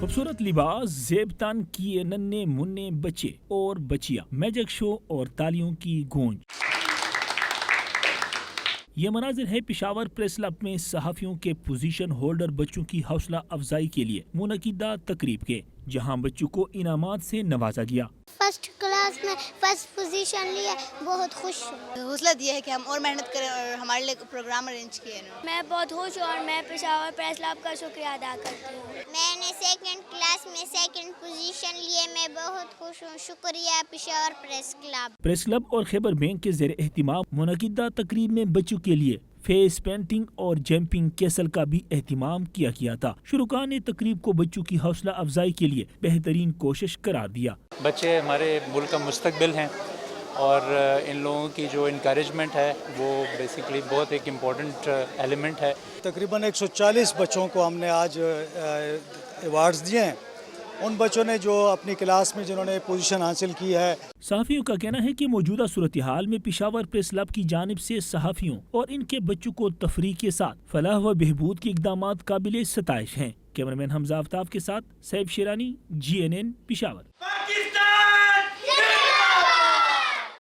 खूबसूरत लिबास, ज़ेब तान किए नन्हे मुन्ने बच्चे और बचिया, मैजिक शो और तालियों की गूंज। ये मनाजिर है पेशावर प्रेस क्लब में सहाफ़ियों के पोजीशन होल्डर बच्चों की हौसला अफजाई के लिए मुनक़िदा तकरीब के, जहां बच्चों को इनामात से नवाजा गया। फर्स्ट क्लास में फर्स्ट पोजीशन लिया, बहुत खुश हूँ। हौसला दिया है कि हम और मेहनत करें और हमारे लिए प्रोग्राम अरेंज किए हैं। मैं बहुत खुश हूँ और मैं पेशावर प्रेस क्लब का शुक्रिया अदा करती हूँ। मैंने सेकंड क्लास में सेकंड पोजीशन लिए, मैं बहुत खुश हूँ। शुक्रिया Peshawar press club. Press club और खैबर बैंक के ज़ेर एहतिमाम मुनक़िदा तकरीब में बच्चों के लिए फेस पेंटिंग और जंपिंग कैसल का भी एहतिमाम किया गया था। शुरुकान ने तकरीब को बच्चों की हौसला अफजाई के लिए बेहतरीन कोशिश करार दिया। बच्चे हमारे मुल्क का मुस्तकबिल हैं और इन लोगों की जो इनकरेजमेंट है वो बेसिकली बहुत एक इम्पॉर्टेंट एलिमेंट है। तकरीबन 140 बच्चों को हमने आज अवार्ड्स दिए हैं। उन बच्चों ने जो अपनी क्लास में जिन्होंने पोजीशन हासिल की है। सहाफ़ियों का कहना है कि मौजूदा सूरत हाल में पेशावर प्रेस क्लब की जानिब से सहाफ़ियों और इनके बच्चों को तफरीह के साथ फलाह व बहबूद के इक़दामात काबिल सताइश हैं। कैमरामैन हमजा आफ्ताब के साथ सैफ शेरानी, GNN पेशावर।